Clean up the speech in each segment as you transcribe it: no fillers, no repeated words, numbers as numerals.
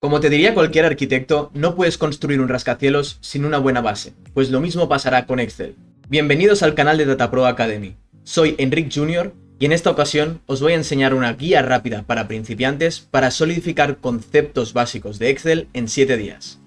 Como te diría cualquier arquitecto, no puedes construir un rascacielos sin una buena base, pues lo mismo pasará con Excel. Bienvenidos al canal de DataPro Academy. Soy Enric Jr. y en esta ocasión os voy a enseñar una guía rápida para principiantes para solidificar conceptos básicos de Excel en 7 días.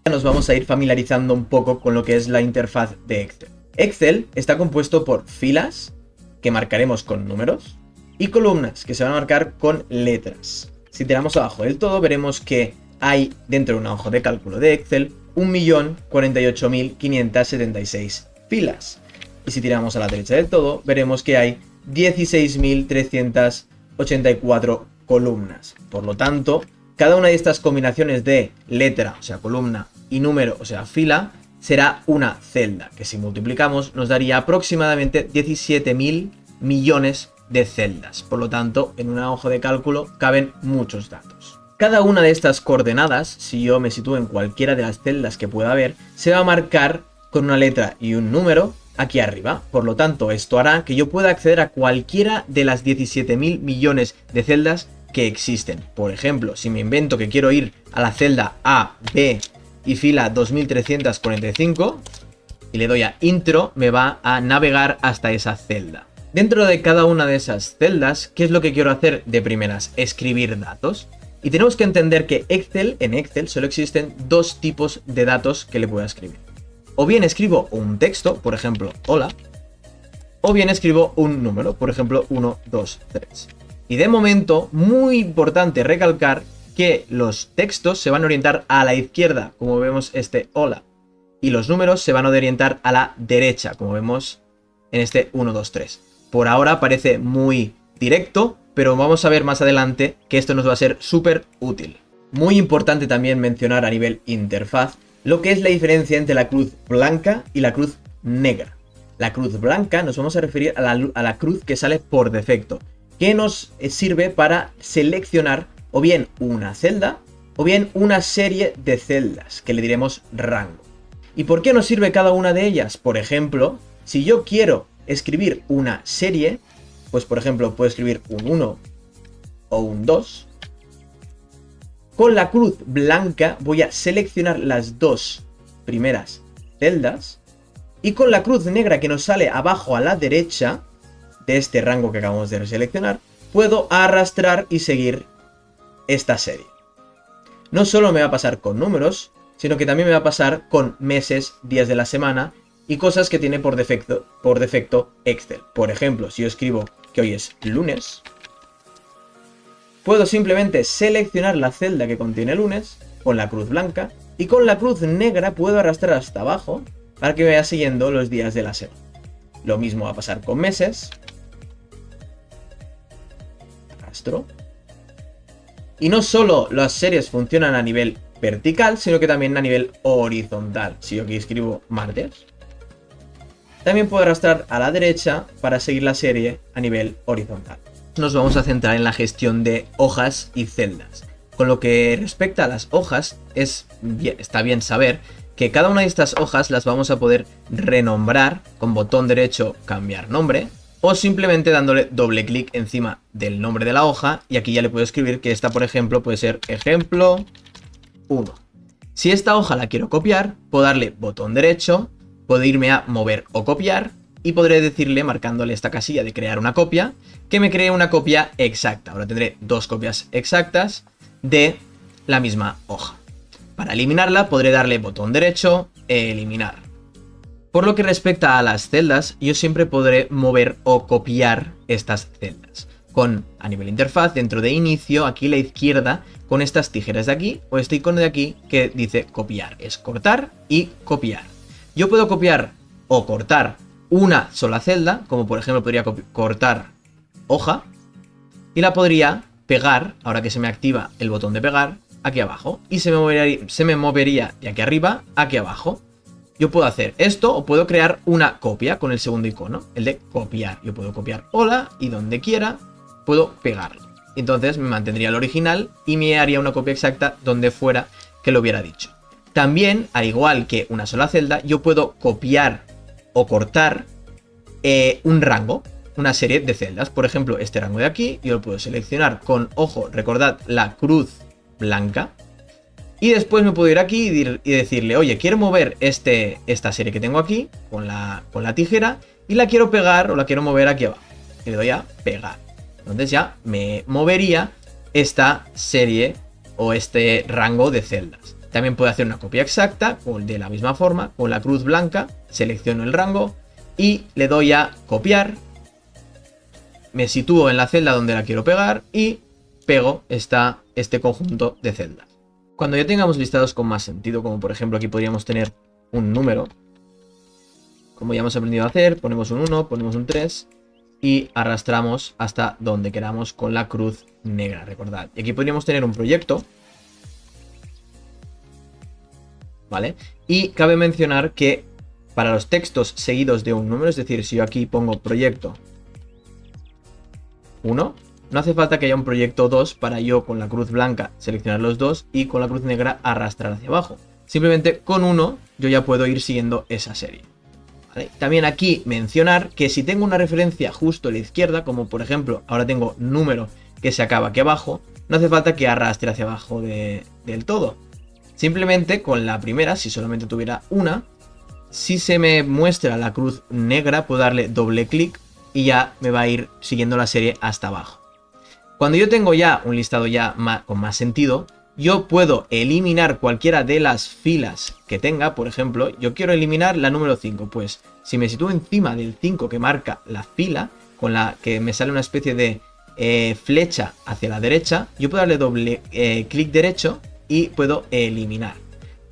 Nos vamos a ir familiarizando un poco con lo que es la interfaz de Excel. Excel está compuesto por filas, que marcaremos con números, y columnas, que se van a marcar con letras. Si tiramos abajo del todo, veremos que hay dentro de una hoja de cálculo de Excel 1.048.576 filas. Y si tiramos a la derecha del todo, veremos que hay 16.384 columnas. Por lo tanto, cada una de estas combinaciones de letra, o sea, columna, y número, o sea, fila, será una celda, que si multiplicamos nos daría aproximadamente 17.000 millones de celdas. Por lo tanto, en una hoja de cálculo caben muchos datos. Cada una de estas coordenadas, si yo me sitúo en cualquiera de las celdas que pueda haber, se va a marcar con una letra y un número aquí arriba. Por lo tanto, esto hará que yo pueda acceder a cualquiera de las 17.000 millones de celdas que existen. Por ejemplo, si me invento que quiero ir a la celda A, B y fila 2345 y le doy a intro, me va a navegar hasta esa celda. Dentro de cada una de esas celdas, ¿qué es lo que quiero hacer de primeras? Escribir datos. Y tenemos que entender que en Excel solo existen dos tipos de datos que le puedo escribir. O bien escribo un texto, por ejemplo, hola, o bien escribo un número, por ejemplo, 1, 2, 3. Y de momento, muy importante recalcar que los textos se van a orientar a la izquierda, como vemos este hola, y los números se van a orientar a la derecha, como vemos en este 1, 2, 3. Por ahora parece muy directo, pero vamos a ver más adelante que esto nos va a ser súper útil. Muy importante también mencionar a nivel interfaz lo que es la diferencia entre la cruz blanca y la cruz negra. La cruz blanca nos vamos a referir a la cruz que sale por defecto, que nos sirve para seleccionar o bien una celda o bien una serie de celdas, que le diremos rango. ¿Y por qué nos sirve cada una de ellas? Por ejemplo, si yo quiero escribir una serie, pues por ejemplo puedo escribir un 1 o un 2. Con la cruz blanca voy a seleccionar las dos primeras celdas y con la cruz negra que nos sale abajo a la derecha de este rango que acabamos de seleccionar, puedo arrastrar y seguir esta serie. No solo me va a pasar con números, sino que también me va a pasar con meses, días de la semana y cosas que tiene por defecto Excel. Por ejemplo, si yo escribo que hoy es lunes, puedo simplemente seleccionar la celda que contiene lunes con la cruz blanca y con la cruz negra puedo arrastrar hasta abajo para que vaya siguiendo los días de la semana. Lo mismo va a pasar con meses. Arrastro. Y no solo las series funcionan a nivel vertical, sino que también a nivel horizontal. Si yo aquí escribo martes, también puedo arrastrar a la derecha para seguir la serie a nivel horizontal. Nos vamos a centrar en la gestión de hojas y celdas. Con lo que respecta a las hojas, está bien saber que cada una de estas hojas las vamos a poder renombrar con botón derecho cambiar nombre o simplemente dándole doble clic encima del nombre de la hoja y aquí ya le puedo escribir que esta, por ejemplo, puede ser ejemplo 1. Si esta hoja la quiero copiar, puedo darle botón derecho, puedo irme a mover o copiar y podré decirle, marcándole esta casilla de crear una copia, que me cree una copia exacta. Ahora tendré dos copias exactas de la misma hoja. Para eliminarla podré darle botón derecho, eliminar. Por lo que respecta a las celdas, yo siempre podré mover o copiar estas celdas. A nivel interfaz, dentro de inicio, aquí a la izquierda, con estas tijeras de aquí o este icono de aquí que dice copiar. Es cortar y copiar. Yo puedo copiar o cortar una sola celda, como por ejemplo podría cortar hoja, y la podría pegar, ahora que se me activa el botón de pegar, aquí abajo, y se me movería de aquí arriba a aquí abajo. Yo puedo hacer esto o puedo crear una copia con el segundo icono, el de copiar. Yo puedo copiar hola y donde quiera puedo pegarlo. Entonces me mantendría el original y me haría una copia exacta donde fuera que lo hubiera dicho. También, al igual que una sola celda, yo puedo copiar o cortar un rango. una serie de celdas. Por ejemplo, este rango de aquí, yo lo puedo seleccionar con, ojo, recordad, la cruz blanca. Y después me puedo ir aquí y decirle, oye, quiero mover esta serie que tengo aquí con la tijera y la quiero pegar o la quiero mover aquí abajo. Y le doy a pegar. Entonces ya me movería esta serie o este rango de celdas. También puedo hacer una copia exacta de la misma forma, con la cruz blanca, selecciono el rango y le doy a copiar. Me sitúo en la celda donde la quiero pegar y pego este conjunto de celdas. Cuando ya tengamos listados con más sentido, como por ejemplo aquí podríamos tener un número, como ya hemos aprendido a hacer, ponemos un 1, ponemos un 3 y arrastramos hasta donde queramos con la cruz negra, recordad. Y aquí podríamos tener un proyecto, ¿vale? Y cabe mencionar que para los textos seguidos de un número, es decir, si yo aquí pongo proyecto 1, no hace falta que haya un proyecto 2 para yo con la cruz blanca seleccionar los dos y con la cruz negra arrastrar hacia abajo. Simplemente con 1 yo ya puedo ir siguiendo esa serie. ¿Vale? También aquí mencionar que si tengo una referencia justo a la izquierda, como por ejemplo ahora tengo número que se acaba aquí abajo, no hace falta que arrastre hacia abajo del todo. Simplemente con la primera, si solamente tuviera una, si se me muestra la cruz negra puedo darle doble clic y ya me va a ir siguiendo la serie hasta abajo. Cuando yo tengo ya un listado ya con más sentido, yo puedo eliminar cualquiera de las filas que tenga. Por ejemplo, yo quiero eliminar la número 5. Pues si me sitúo encima del 5 que marca la fila, con la que me sale una especie de flecha hacia la derecha, yo puedo darle doble clic derecho y puedo eliminar.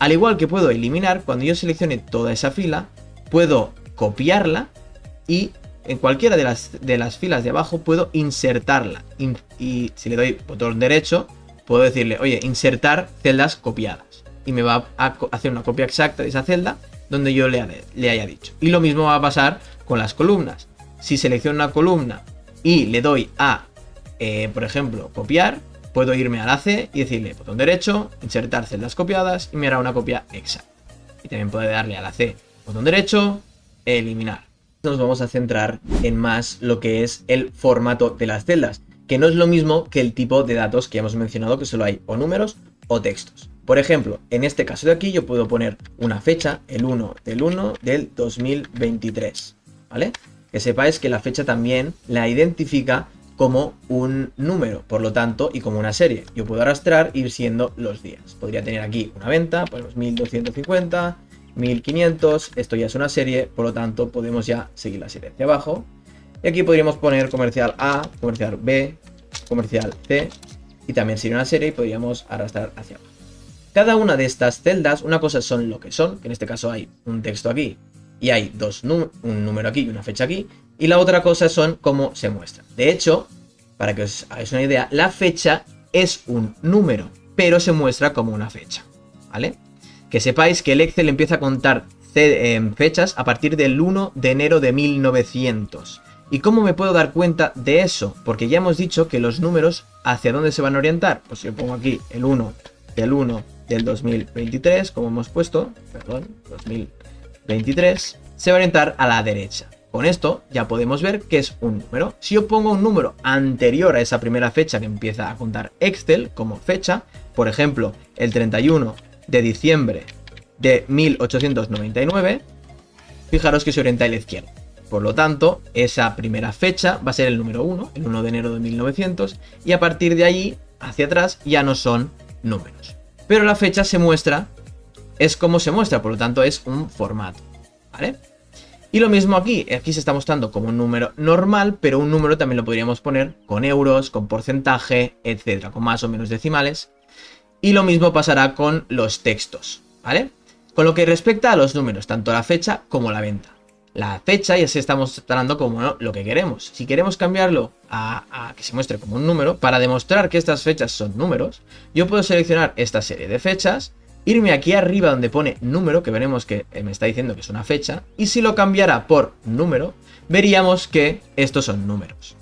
Al igual que puedo eliminar, cuando yo seleccione toda esa fila, puedo copiarla y en cualquiera de las filas de abajo puedo insertarla. Y si le doy botón derecho, puedo decirle, oye, insertar celdas copiadas. Y me va a hacer una copia exacta de esa celda donde yo le haya dicho. Y lo mismo va a pasar con las columnas. Si selecciono una columna y le doy a, por ejemplo, copiar, puedo irme a la C y decirle botón derecho, insertar celdas copiadas y me hará una copia exacta. Y también puedo darle a la C, botón derecho, eliminar. Nos vamos a centrar en más lo que es el formato de las celdas, que no es lo mismo que el tipo de datos que ya hemos mencionado, que solo hay o números o textos. Por ejemplo, en este caso de aquí yo puedo poner una fecha, el 1 del 2023, ¿vale? Que sepáis que la fecha también la identifica como un número, por lo tanto, y como una serie. Yo puedo arrastrar e ir siendo los días. Podría tener aquí una venta, ponemos 1250, 1500, esto ya es una serie, por lo tanto podemos ya seguir la serie hacia abajo. Y aquí podríamos poner comercial A, comercial B, comercial C, y también sería una serie y podríamos arrastrar hacia abajo. Cada una de estas celdas, una cosa son lo que son, que en este caso hay un texto aquí y hay un número aquí y una fecha aquí, y la otra cosa son cómo se muestran. De hecho, para que os hagáis una idea, la fecha es un número, pero se muestra como una fecha, ¿vale? Que sepáis que el Excel empieza a contar fechas a partir del 1 de enero de 1900. ¿Y cómo me puedo dar cuenta de eso? Porque ya hemos dicho que los números, ¿hacia dónde se van a orientar? Pues yo pongo aquí el 1 del 2023, como hemos puesto, perdón, 2023, se va a orientar a la derecha. Con esto ya podemos ver que es un número. Si yo pongo un número anterior a esa primera fecha que empieza a contar Excel como fecha, por ejemplo, el 31 de diciembre de 1899, fijaros que se orienta a la izquierda. Por lo tanto, esa primera fecha va a ser el número 1, el 1 de enero de 1900, y a partir de allí, hacia atrás, ya no son números. Pero la fecha se muestra, es como se muestra, por lo tanto es un formato, ¿vale? Y lo mismo aquí se está mostrando como un número normal, pero un número también lo podríamos poner con euros, con porcentaje, etcétera, con más o menos decimales. Y lo mismo pasará con los textos, ¿vale? Con lo que respecta a los números, tanto la fecha como la venta. La fecha ya se está mostrando como lo que queremos. Si queremos cambiarlo a que se muestre como un número, para demostrar que estas fechas son números, yo puedo seleccionar esta serie de fechas, irme aquí arriba donde pone número, que veremos que me está diciendo que es una fecha, y si lo cambiara por número, veríamos que estos son números.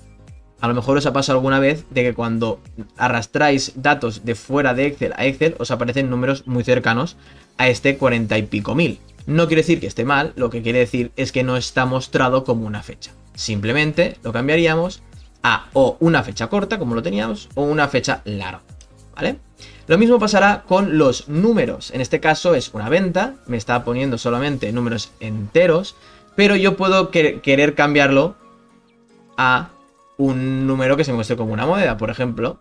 A lo mejor os ha pasado alguna vez de que cuando arrastráis datos de fuera de Excel a Excel, os aparecen números muy cercanos a este 40 y pico mil. No quiere decir que esté mal, lo que quiere decir es que no está mostrado como una fecha. simplemente lo cambiaríamos a o una fecha corta, como lo teníamos, o una fecha larga, ¿vale? Lo mismo pasará con los números. En este caso es una venta, me está poniendo solamente números enteros, pero yo puedo querer cambiarlo a un número que se muestre como una moneda, por ejemplo,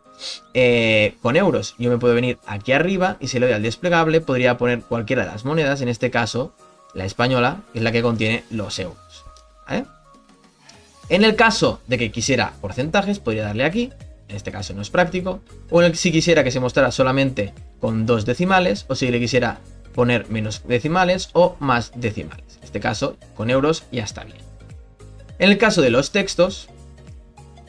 con euros. Yo me puedo venir aquí arriba y si le doy al desplegable podría poner cualquiera de las monedas, en este caso la española, que es la que contiene los euros, ¿vale? En el caso de que quisiera porcentajes, podría darle aquí, en este caso no es práctico, o si quisiera que se mostrara solamente con 2 decimales, o si le quisiera poner menos decimales o más decimales. En este caso, con euros ya está bien. En el caso de los textos,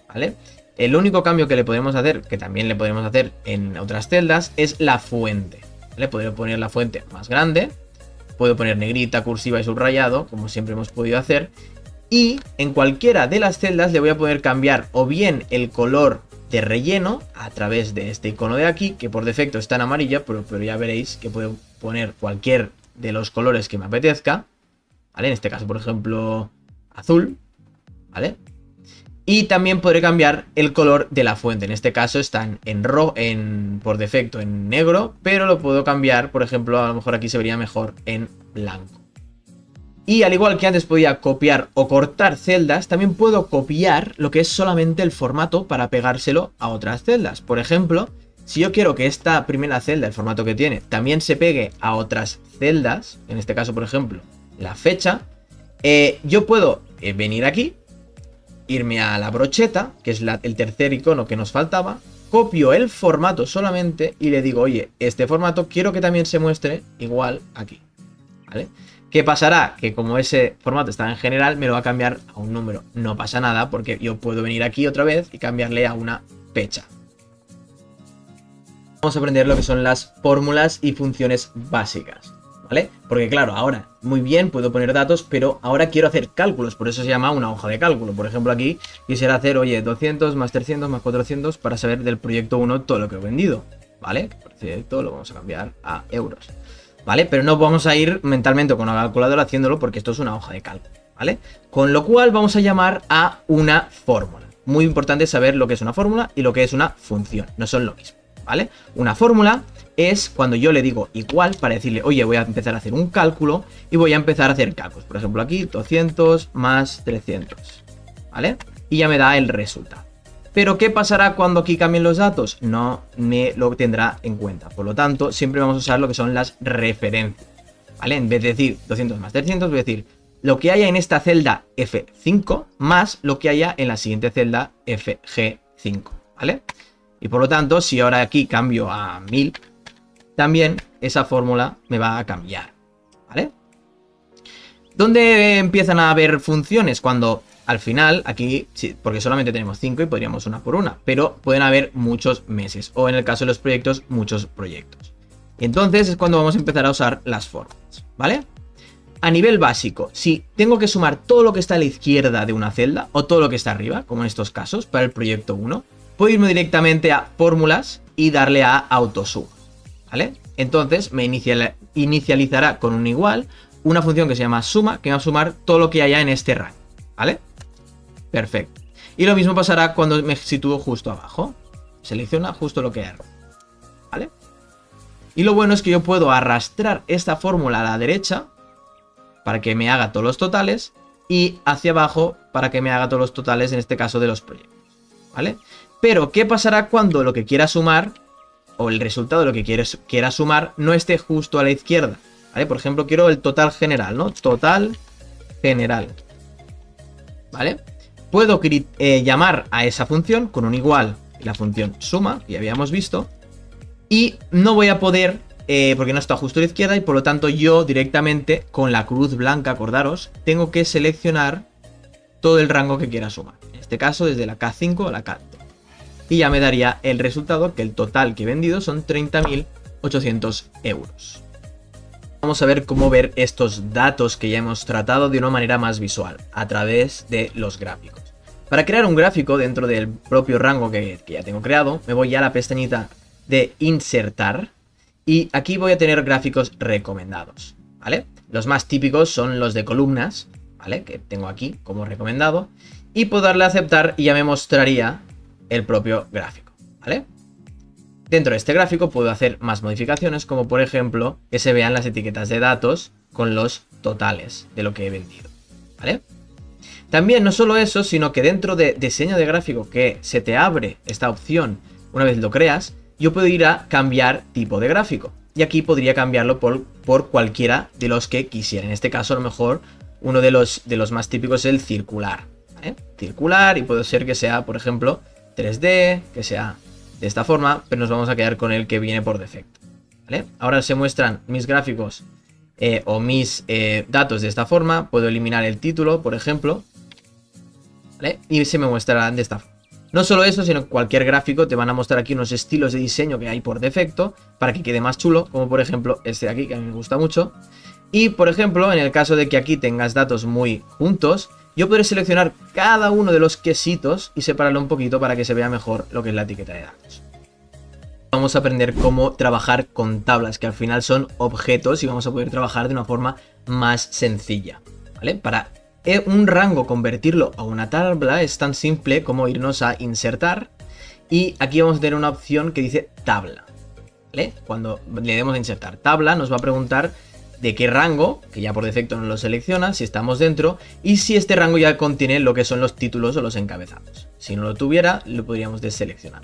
¿vale? El único cambio que le podemos hacer, que también le podemos hacer en otras celdas, es la fuente, ¿vale? Podría poner la fuente más grande, puedo poner negrita, cursiva y subrayado, como siempre hemos podido hacer, y en cualquiera de las celdas le voy a poder cambiar o bien el color de relleno a través de este icono de aquí, que por defecto está en amarilla, pero ya veréis que puedo poner cualquier de los colores que me apetezca, ¿vale? En este caso, por ejemplo, azul, ¿vale? Y también podré cambiar el color de la fuente. En este caso están por defecto en negro, pero lo puedo cambiar, por ejemplo, a lo mejor aquí se vería mejor en blanco. Y al igual que antes podía copiar o cortar celdas, también puedo copiar lo que es solamente el formato para pegárselo a otras celdas. Por ejemplo, si yo quiero que esta primera celda, el formato que tiene, también se pegue a otras celdas, en este caso, por ejemplo, la fecha, yo puedo venir aquí, irme a la brocheta, que es el tercer icono que nos faltaba, copio el formato solamente y le digo, oye, este formato quiero que también se muestre igual aquí, ¿vale? ¿Qué pasará? Que como ese formato está en general, me lo va a cambiar a un número. No pasa nada porque yo puedo venir aquí otra vez y cambiarle a una fecha. Vamos a aprender lo que son las fórmulas y funciones básicas, ¿vale? Porque claro, ahora muy bien puedo poner datos, pero ahora quiero hacer cálculos, por eso se llama una hoja de cálculo. Por ejemplo, aquí quisiera hacer, oye, 200 más 300 más 400 para saber del proyecto 1 todo lo que he vendido, ¿vale? Por cierto, lo vamos a cambiar a euros, ¿vale? Pero no vamos a ir mentalmente con una calculadora haciéndolo porque esto es una hoja de cálculo, ¿vale? Con lo cual vamos a llamar a una fórmula. Muy importante saber lo que es una fórmula y lo que es una función, no son lo mismo, ¿vale? Una fórmula es cuando yo le digo igual para decirle, oye, voy a empezar a hacer un cálculo y voy a empezar a hacer cálculos. Por ejemplo, aquí 200 más 300, ¿vale? Y ya me da el resultado. Pero ¿qué pasará cuando aquí cambien los datos? No me lo tendrá en cuenta. Por lo tanto, siempre vamos a usar lo que son las referencias, ¿vale? En vez de decir 200 más 300, voy a decir lo que haya en esta celda F5 más lo que haya en la siguiente celda FG5, ¿vale? Y por lo tanto, si ahora aquí cambio a 1000, también esa fórmula me va a cambiar, ¿vale? ¿Dónde empiezan a haber funciones? Cuando al final, aquí, sí, porque solamente tenemos 5 y podríamos una por una, pero pueden haber muchos meses, o en el caso de los proyectos, muchos proyectos. Entonces es cuando vamos a empezar a usar las fórmulas, ¿vale? A nivel básico, si tengo que sumar todo lo que está a la izquierda de una celda, o todo lo que está arriba, como en estos casos, para el proyecto 1, puedo irme directamente a fórmulas y darle a autosuma, ¿vale? Entonces me inicializará con un igual, una función que se llama suma, que va a sumar todo lo que haya en este rango, ¿vale? Perfecto. Y lo mismo pasará cuando me sitúo justo abajo. Selecciona justo lo que hay, ¿vale? Y lo bueno es que yo puedo arrastrar esta fórmula a la derecha para que me haga todos los totales y hacia abajo para que me haga todos los totales, en este caso de los proyectos, ¿vale? Pero ¿qué pasará cuando lo que quiera sumar o el resultado de lo que quiera sumar no esté justo a la izquierda, ¿vale? Por ejemplo, quiero el total general, ¿no? Total general, ¿vale? Puedo llamar a esa función con un igual, la función suma, que ya habíamos visto, y no voy a poder, porque no está justo a la izquierda, y por lo tanto yo directamente con la cruz blanca, acordaros, tengo que seleccionar todo el rango que quiera sumar. En este caso, desde la K5 a la K3. Y ya me daría el resultado, que el total que he vendido son 30.800 euros. Vamos a ver cómo ver estos datos que ya hemos tratado de una manera más visual, a través de los gráficos. Para crear un gráfico dentro del propio rango que ya tengo creado, me voy a la pestañita de insertar y aquí voy a tener gráficos recomendados, ¿vale? Los más típicos son los de columnas, ¿vale? Que tengo aquí como recomendado. Y puedo darle a aceptar y ya me mostraría el propio gráfico, ¿vale? Dentro de este gráfico puedo hacer más modificaciones, como por ejemplo que se vean las etiquetas de datos con los totales de lo que he vendido, ¿vale? También no solo eso, sino que dentro de diseño de gráfico, que se te abre esta opción una vez lo creas, yo puedo ir a cambiar tipo de gráfico. Y aquí podría cambiarlo por cualquiera de los que quisiera. En este caso, a lo mejor, uno de los más típicos es el circular, ¿vale? Circular, y puede ser que sea, por ejemplo, 3D, que sea de esta forma, pero nos vamos a quedar con el que viene por defecto, ¿vale? Ahora se muestran mis gráficos o mis datos de esta forma. Puedo eliminar el título, por ejemplo, ¿vale? Y se me muestrarán de esta forma. No solo eso, sino que cualquier gráfico te van a mostrar aquí unos estilos de diseño que hay por defecto para que quede más chulo, como por ejemplo este de aquí, que a mí me gusta mucho. Y por ejemplo, en el caso de que aquí tengas datos muy juntos, yo podré seleccionar cada uno de los quesitos y separarlo un poquito para que se vea mejor lo que es la etiqueta de datos. Vamos a aprender cómo trabajar con tablas, que al final son objetos, y vamos a poder trabajar de una forma más sencilla, ¿vale? Para un rango convertirlo a una tabla es tan simple como irnos a insertar, y aquí vamos a tener una opción que dice tabla, ¿vale? Cuando le demos a insertar tabla nos va a preguntar de qué rango, que ya por defecto nos lo selecciona, si estamos dentro, y si este rango ya contiene lo que son los títulos o los encabezados. Si no lo tuviera, lo podríamos deseleccionar.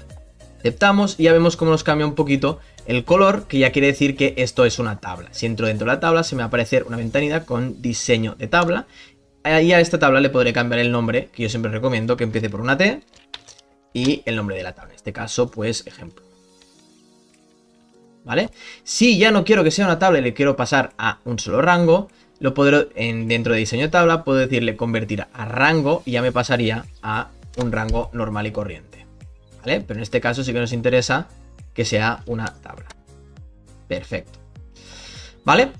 Aceptamos y ya vemos cómo nos cambia un poquito el color, que ya quiere decir que esto es una tabla. Si entro dentro de la tabla, se me va a aparecer una ventanita con diseño de tabla. Y a esta tabla le podré cambiar el nombre, que yo siempre recomiendo que empiece por una T, y el nombre de la tabla. En este caso, pues, ejemplo. ¿Vale? Si ya no quiero que sea una tabla y le quiero pasar a un solo rango, lo podré, dentro de diseño de tabla, puedo decirle convertir a rango y ya me pasaría a un rango normal y corriente, ¿vale? Pero en este caso sí que nos interesa que sea una tabla. Perfecto. ¿Vale?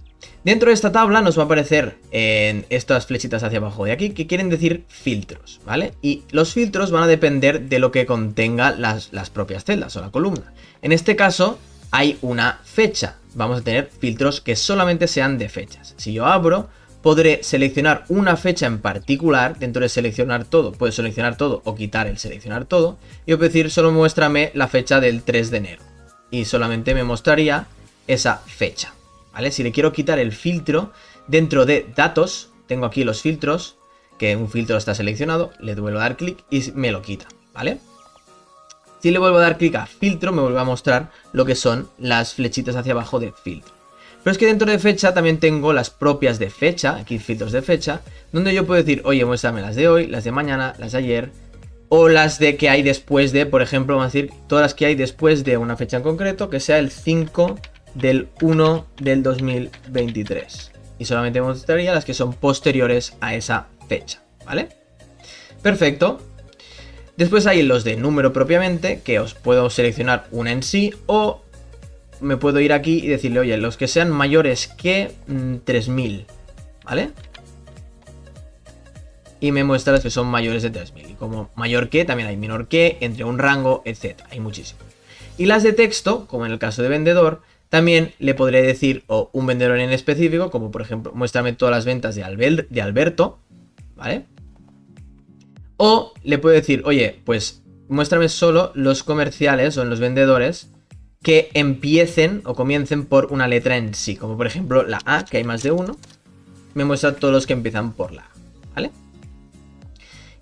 Dentro de esta tabla nos va a aparecer estas flechitas hacia abajo de aquí, que quieren decir filtros, ¿vale? Y los filtros van a depender de lo que contenga las propias celdas o la columna. En este caso hay una fecha. Vamos a tener filtros que solamente sean de fechas. Si yo abro, podré seleccionar una fecha en particular. Dentro de seleccionar todo, puedo seleccionar todo o quitar el seleccionar todo. Y puedo decir, solo muéstrame la fecha del 3 de enero. Y solamente me mostraría esa fecha, ¿vale? Si le quiero quitar el filtro, dentro de datos, tengo aquí los filtros, que un filtro está seleccionado, le vuelvo a dar clic y me lo quita, ¿vale? Si le vuelvo a dar clic a filtro, me vuelve a mostrar lo que son las flechitas hacia abajo de filtro. Pero es que dentro de fecha también tengo las propias de fecha, aquí filtros de fecha, donde yo puedo decir, oye, muéstrame las de hoy, las de mañana, las de ayer, o las de que hay después de, por ejemplo, vamos a decir, todas las que hay después de una fecha en concreto, que sea el 5 del 1 del 2023. Y solamente me mostraría las que son posteriores a esa fecha, ¿vale? Perfecto. Después hay los de número propiamente, que os puedo seleccionar una en sí, o me puedo ir aquí y decirle, oye, los que sean mayores que 3000, ¿vale? Y me muestra los que son mayores de 3000. Y como mayor que, también hay menor que, entre un rango, etc. Hay muchísimos. Y las de texto, como en el caso de vendedor, también le podré decir, o un vendedor en específico, como por ejemplo, muéstrame todas las ventas de Alberto, ¿vale? O le puedo decir, oye, pues muéstrame solo los comerciales o los vendedores que empiecen o comiencen por una letra en sí. Como por ejemplo la A, que hay más de uno. Me muestra todos los que empiezan por la A, ¿vale?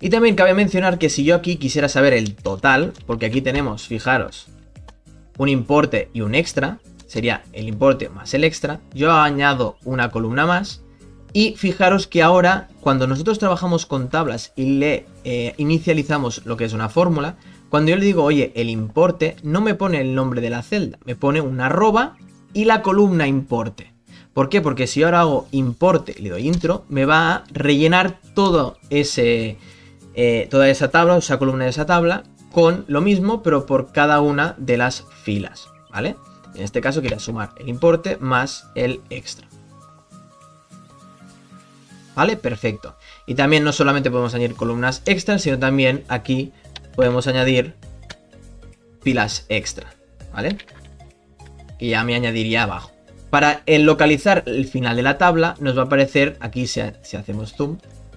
Y también cabe mencionar que si yo aquí quisiera saber el total, porque aquí tenemos, fijaros, un importe y un extra, sería el importe más el extra, yo añado una columna más. Y fijaros que ahora, cuando nosotros trabajamos con tablas y le inicializamos lo que es una fórmula, cuando yo le digo, oye, el importe, no me pone el nombre de la celda, me pone un arroba y la columna importe. ¿Por qué? Porque si ahora hago importe y le doy intro, me va a rellenar todo toda esa tabla, o esa columna de esa tabla, con lo mismo, pero por cada una de las filas, ¿vale? En este caso quiero sumar el importe más el extra. ¿Vale? Perfecto. Y también no solamente podemos añadir columnas extras, sino también aquí podemos añadir filas extra, ¿vale? Y ya me añadiría abajo. Para localizar el final de la tabla, nos va a aparecer aquí, si hacemos zoom,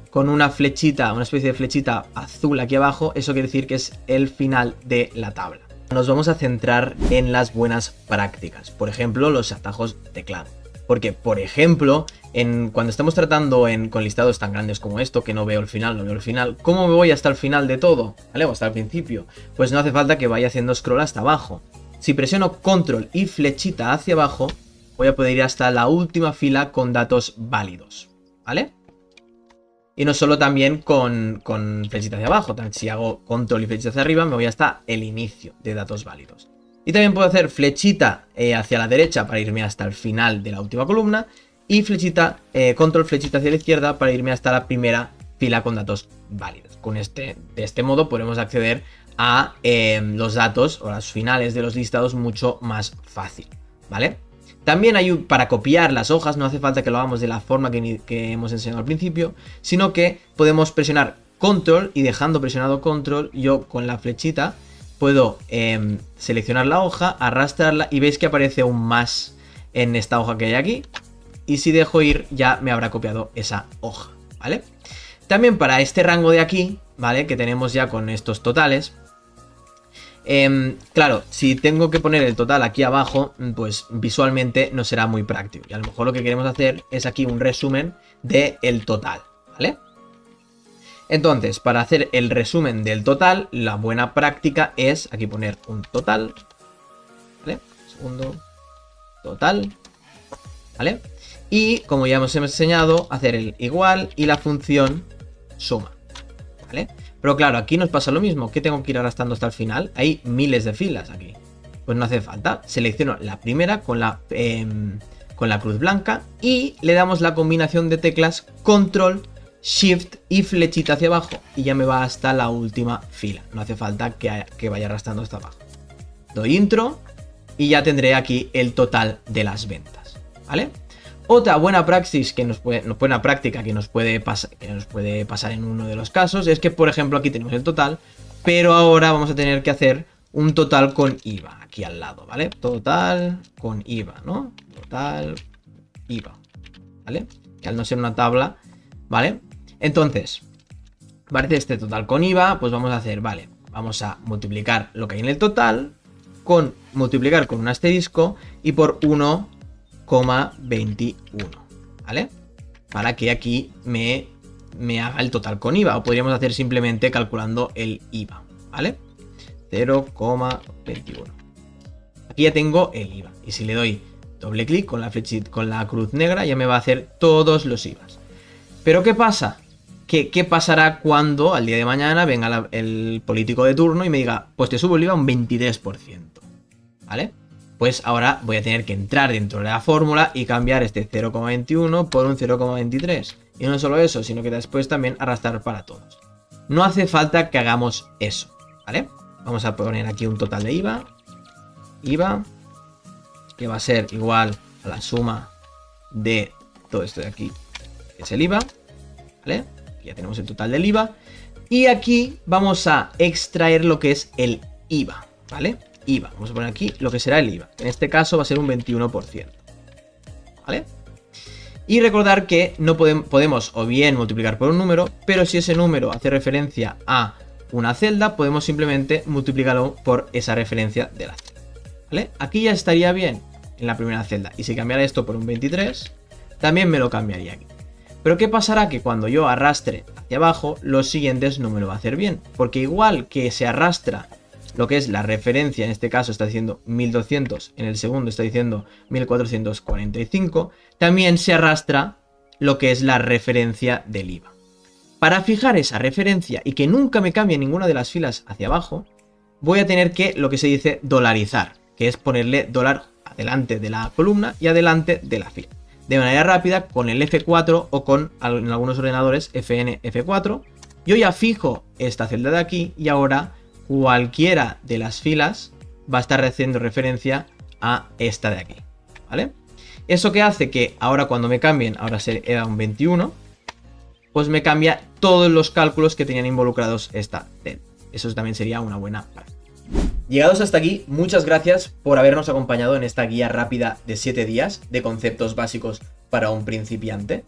con una flechita, una especie de flechita azul aquí abajo, eso quiere decir que es el final de la tabla. Nos vamos a centrar en las buenas prácticas, por ejemplo, los atajos de teclado. Porque, por ejemplo, cuando estamos tratando con listados tan grandes como esto, que no veo el final, ¿cómo me voy hasta el final de todo? ¿Vale? O hasta el principio. Pues no hace falta que vaya haciendo scroll hasta abajo. Si presiono control y flechita hacia abajo, voy a poder ir hasta la última fila con datos válidos, ¿vale? Y no solo también con flechita hacia abajo, también si hago control y flechita hacia arriba me voy hasta el inicio de datos válidos. Y también puedo hacer flechita hacia la derecha para irme hasta el final de la última columna y flechita, control flechita hacia la izquierda para irme hasta la primera fila con datos válidos. De este modo podremos acceder a los datos o los finales de los listados mucho más fácil, ¿vale? También para copiar las hojas no hace falta que lo hagamos de la forma que hemos enseñado al principio, sino que podemos presionar control y dejando presionado control, yo con la flechita puedo seleccionar la hoja, arrastrarla y veis que aparece un más en esta hoja que hay aquí. Y si dejo ir ya me habrá copiado esa hoja, ¿vale? También para este rango de aquí, ¿vale? Que tenemos ya con estos totales. Claro, si tengo que poner el total aquí abajo, pues visualmente no será muy práctico. Y a lo mejor lo que queremos hacer es aquí un resumen del total, ¿vale? Entonces, para hacer el resumen del total, la buena práctica es aquí poner un total, ¿vale? Segundo, total, ¿vale? Y como ya hemos enseñado, hacer el igual y la función suma, ¿vale? Pero claro, aquí nos pasa lo mismo. ¿Qué tengo que ir arrastrando hasta el final? Hay miles de filas aquí. Pues no hace falta. Selecciono la primera con la cruz blanca y le damos la combinación de teclas Control, Shift y flechita hacia abajo. Y ya me va hasta la última fila. No hace falta que vaya arrastrando hasta abajo. Doy intro y ya tendré aquí el total de las ventas, ¿vale? Otra buena práctica que nos puede pasar en uno de los casos es que, por ejemplo, aquí tenemos el total, pero ahora vamos a tener que hacer un total con IVA aquí al lado, ¿vale? Total con IVA, ¿no? Total IVA, ¿vale? Que al no ser una tabla, ¿vale? Entonces, aparece este total con IVA, pues vamos a hacer, vale, vamos a multiplicar lo que hay en el total multiplicar con un asterisco y por 1,21, ¿vale? Para que aquí me haga el total con IVA. O podríamos hacer simplemente calculando el IVA, ¿vale? 0,21. Aquí ya tengo el IVA. Y si le doy doble clic con la flechita, con la cruz negra, ya me va a hacer todos los IVAs. Pero ¿qué pasa? ¿Qué pasará cuando al día de mañana venga el político de turno y me diga, pues te subo el IVA un 23%, ¿vale? Pues ahora voy a tener que entrar dentro de la fórmula y cambiar este 0,21 por un 0,23. Y no solo eso, sino que después también arrastrar para todos. No hace falta que hagamos eso, ¿vale? Vamos a poner aquí un total de IVA, que va a ser igual a la suma de todo esto de aquí, que es el IVA, ¿vale? Ya tenemos el total del IVA. Y aquí vamos a extraer lo que es el IVA, ¿vale? IVA, vamos a poner aquí lo que será el IVA. En este caso va a ser un 21%, ¿vale? Y recordar que no podemos o bien multiplicar por un número, pero si ese número hace referencia a una celda, podemos simplemente multiplicarlo por esa referencia de la celda, ¿vale? Aquí ya estaría bien en la primera celda. Y si cambiara esto por un 23, también me lo cambiaría aquí. Pero ¿qué pasará? Que cuando yo arrastre hacia abajo, los siguientes no me lo va a hacer bien. Porque igual que se arrastra lo que es la referencia, en este caso está diciendo 1200, en el segundo está diciendo 1445, también se arrastra lo que es la referencia del IVA. Para fijar esa referencia y que nunca me cambie ninguna de las filas hacia abajo, voy a tener que lo que se dice dolarizar, que es ponerle dólar adelante de la columna y adelante de la fila. De manera rápida con el F4 o con, en algunos ordenadores, FN F4. Yo ya fijo esta celda de aquí y ahora cualquiera de las filas va a estar haciendo referencia a esta de aquí, ¿vale? Eso que hace que ahora cuando me cambien, ahora será un 21, pues me cambia todos los cálculos que tenían involucrados esta celda. Eso también sería una buena práctica. Llegados hasta aquí, muchas gracias por habernos acompañado en esta guía rápida de 7 días de conceptos básicos para un principiante.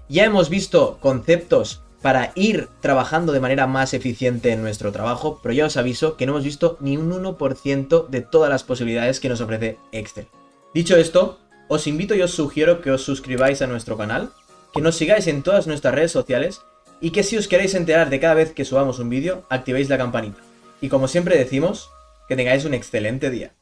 Ya hemos visto conceptos para ir trabajando de manera más eficiente en nuestro trabajo, pero ya os aviso que no hemos visto ni un 1% de todas las posibilidades que nos ofrece Excel. Dicho esto, os invito y os sugiero que os suscribáis a nuestro canal, que nos sigáis en todas nuestras redes sociales y que si os queréis enterar de cada vez que subamos un vídeo, activéis la campanita. Y como siempre decimos, que tengáis un excelente día.